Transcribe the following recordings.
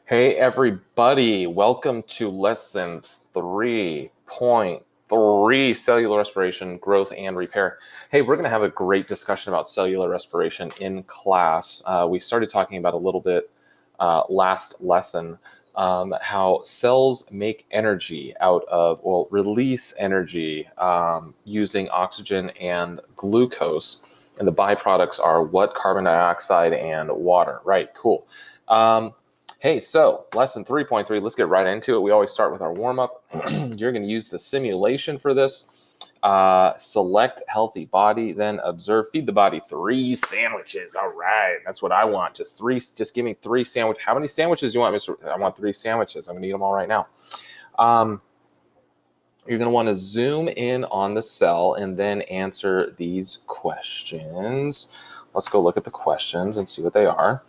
Hey everybody, welcome to lesson 3.3, cellular respiration, growth and repair. Hey, we're going to have a great discussion about cellular respiration in class. We started talking about a little bit last lesson, how cells make energy release energy using oxygen and glucose. And the byproducts are what? Carbon dioxide and water. Right, cool. Hey, so lesson 3.3, let's get right into it. We always start with our warm-up. You're going to use the simulation for this. Select healthy body, then observe, feed the body 3 sandwiches. All right, that's what I want. Just give me 3 sandwiches. How many sandwiches do you want, Mr.? I want 3 sandwiches. I'm going to eat them all right now. You're going to want to zoom in on the cell and then answer these questions. Let's go look at the questions and see what they are.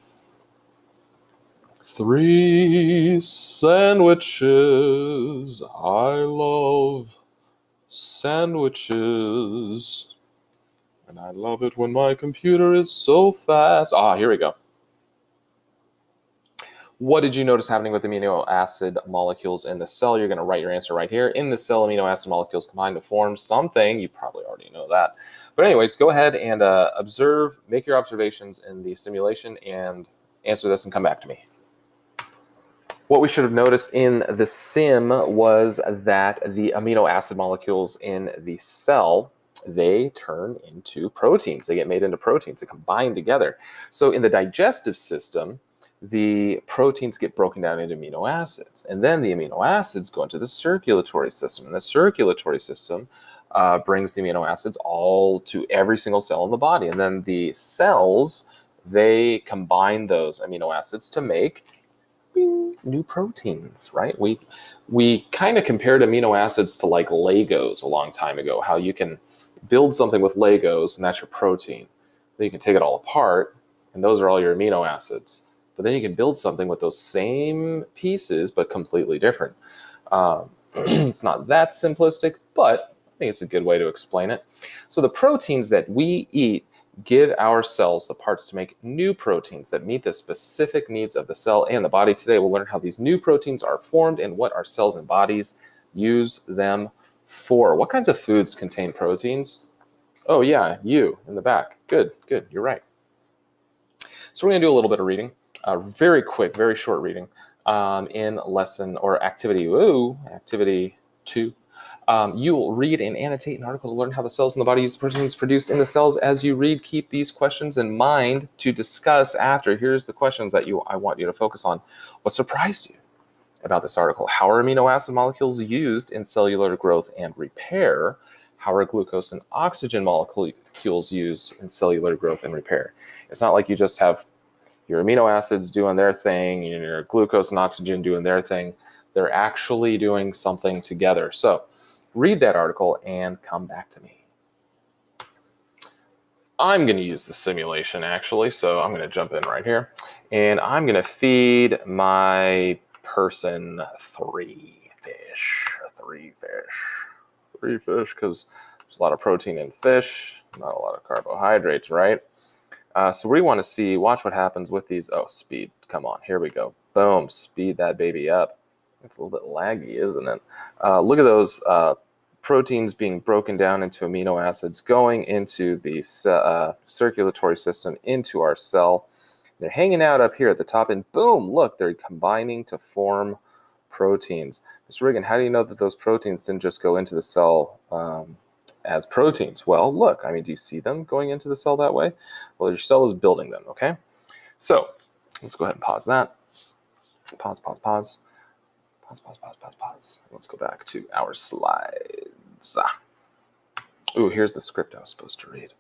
3 sandwiches. I love sandwiches. And I love it when my computer is so fast. Here we go. What did you notice happening with amino acid molecules in the cell? You're going to write your answer right here. In the cell, amino acid molecules combine to form something. You probably already know that. But anyways, go ahead and observe, make your observations in the simulation and answer this and come back to me. What we should have noticed in the sim was that the amino acid molecules in the cell, they turn into proteins. They get made into proteins. They combine together. So in the digestive system, the proteins get broken down into amino acids. And then the amino acids go into the circulatory system. And the circulatory system brings the amino acids all to every single cell in the body. And then the cells, they combine those amino acids to make new proteins, right? We kind of compared amino acids to like Legos a long time ago, how you can build something with Legos and that's your protein. Then you can take it all apart and those are all your amino acids. But then you can build something with those same pieces but completely different. It's not that simplistic, but I think it's a good way to explain it. So the proteins that we eat give our cells the parts to make new proteins that meet the specific needs of the cell and the body. Today, we'll learn how these new proteins are formed and what our cells and bodies use them for. What kinds of foods contain proteins? Oh yeah, you in the back. Good, you're right. So we're gonna do a little bit of reading, very quick, very short reading in lesson or activity, activity 2. You will read and annotate an article to learn how the cells in the body use proteins produced in the cells. As you read, keep these questions in mind to discuss after. Here's the questions that I want you to focus on. What surprised you about this article? How are amino acid molecules used in cellular growth and repair? How are glucose and oxygen molecules used in cellular growth and repair? It's not like you just have your amino acids doing their thing and your glucose and oxygen doing their thing. They're actually doing something together. So read that article and come back to me. I'm going to use the simulation actually, so I'm going to jump in right here. And I'm going to feed my person 3 fish. 3 fish, because there's a lot of protein in fish, not a lot of carbohydrates, right? So we want to see, watch what happens with these. Oh, speed. Come on, here we go. Boom, speed that baby up. It's a little bit laggy, isn't it? Look at those proteins being broken down into amino acids going into the circulatory system, into our cell. They're hanging out up here at the top, and boom, look, they're combining to form proteins. Mr. Regan, how do you know that those proteins didn't just go into the cell as proteins? Well, look, I mean, do you see them going into the cell that way? Well, your cell is building them, okay? So let's go ahead and pause that. Pause. Let's go back to our slides. Ooh, here's the script I was supposed to read.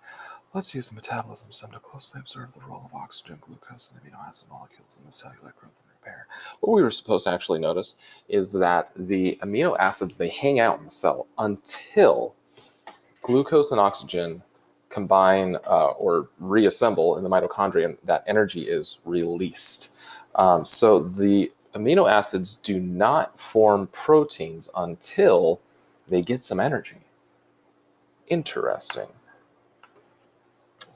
Let's use the metabolism sim to closely observe the role of oxygen, glucose, and amino acid molecules in the cellular growth and repair. What we were supposed to actually notice is that the amino acids, they hang out in the cell until glucose and oxygen combine or reassemble in the mitochondria, and that energy is released. So the amino acids do not form proteins until they get some energy. Interesting.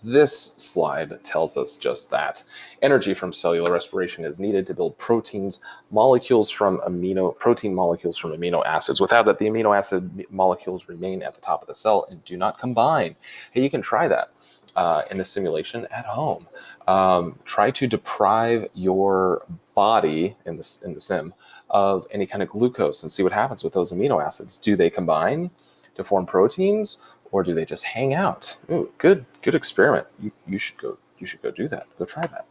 This slide tells us just that. Energy from cellular respiration is needed to build protein molecules from amino acids. Without that, the amino acid molecules remain at the top of the cell and do not combine. Hey, you can try that in a simulation at home. Try to deprive your body in the sim of any kind of glucose and see what happens with those amino acids. Do they combine to form proteins, or do they just hang out? Ooh, good experiment. You should go do that. Go try that.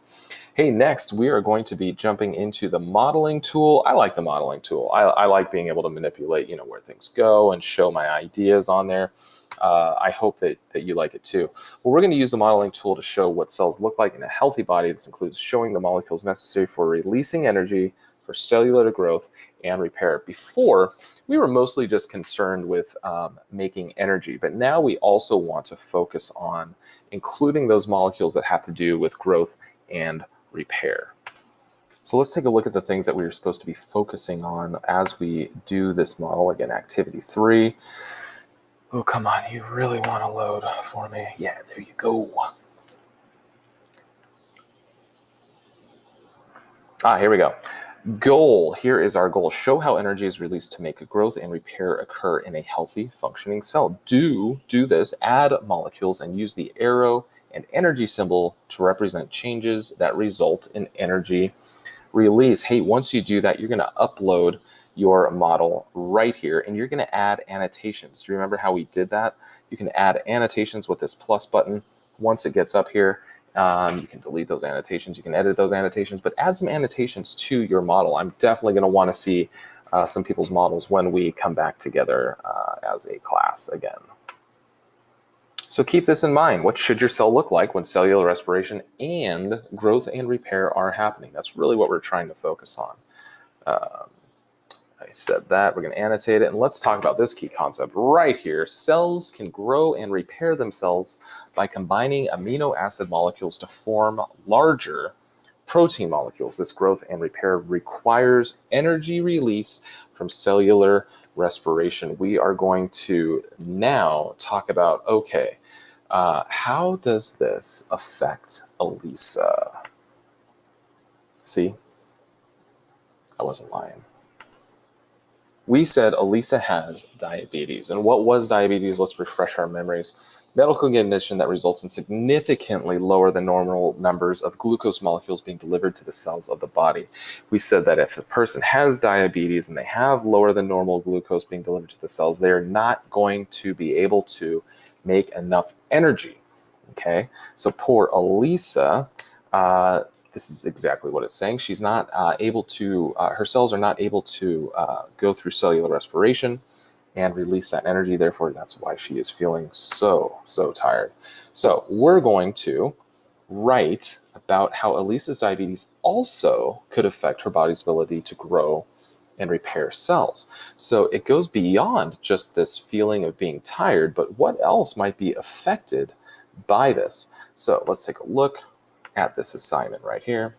Hey, next we are going to be jumping into the modeling tool. I like the modeling tool. I like being able to manipulate, where things go and show my ideas on there. I hope that you like it too. Well, we're going to use the modeling tool to show what cells look like in a healthy body. This includes showing the molecules necessary for releasing energy for cellular growth and repair. Before, we were mostly just concerned with making energy, but now we also want to focus on including those molecules that have to do with growth and repair. So let's take a look at the things that we were supposed to be focusing on as we do this model. Again, activity 3. Oh, come on, you really want to load for me. Yeah, there you go. Here we go. Goal. Here is our goal. Show how energy is released to make growth and repair occur in a healthy, functioning cell. Do this. Add molecules and use the arrow and energy symbol to represent changes that result in energy release. Hey, once you do that, you're going to upload your model right here, and you're going to add annotations. Do you remember how we did that? You can add annotations with this plus button. Once it gets up here, you can delete those annotations, you can edit those annotations, but add some annotations to your model. I'm definitely going to want to see some people's models when we come back together as a class again. So keep this in mind. What should your cell look like when cellular respiration and growth and repair are happening? That's really what we're trying to focus on. I said that. We're going to annotate it. And let's talk about this key concept right here. Cells can grow and repair themselves by combining amino acid molecules to form larger protein molecules. This growth and repair requires energy release from cellular respiration. We are going to now talk about, okay, how does this affect Elisa? See, I wasn't lying. We said Elisa has diabetes. And what was diabetes? Let's refresh our memories. Medical condition that results in significantly lower than normal numbers of glucose molecules being delivered to the cells of the body. We said that if a person has diabetes and they have lower than normal glucose being delivered to the cells, they are not going to be able to make enough energy. Okay, so poor Elisa, this is exactly what it's saying. She's not able to, her cells are not able to go through cellular respiration and release that energy. Therefore, that's why she is feeling so tired. So we're going to write about how Elisa's diabetes also could affect her body's ability to grow and repair cells. So it goes beyond just this feeling of being tired, but what else might be affected by this? So let's take a look at this assignment right here.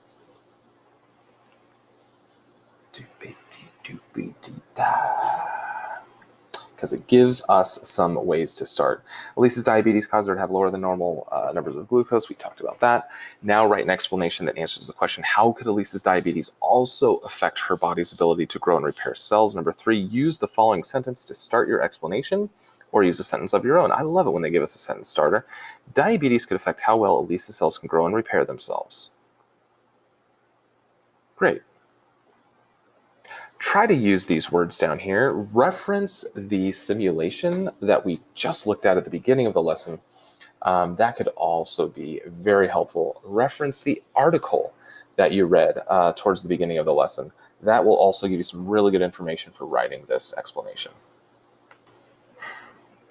Because it gives us some ways to start. Elisa's diabetes caused her to have lower than normal numbers of glucose. We talked about that. Now write an explanation that answers the question, how could Elisa's diabetes also affect her body's ability to grow and repair cells? Number 3, use the following sentence to start your explanation, or use a sentence of your own. I love it when they give us a sentence starter. Diabetes could affect how well Elisa's cells can grow and repair themselves. Great. Try to use these words down here. Reference the simulation that we just looked at the beginning of the lesson. That could also be very helpful. Reference the article that you read towards the beginning of the lesson. That will also give you some really good information for writing this explanation.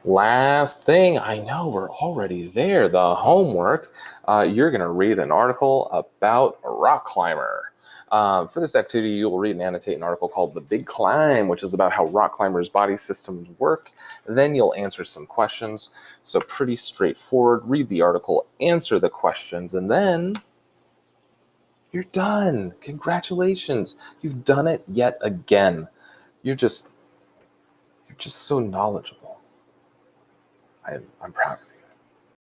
Last thing, I know we're already there, the homework. You're going to read an article about a rock climber. For this activity, you will read and annotate an article called The Big Climb, which is about how rock climbers' body systems work. Then you'll answer some questions. So pretty straightforward. Read the article, answer the questions, and then you're done. Congratulations. You've done it yet again. You're just so knowledgeable. I'm proud of you.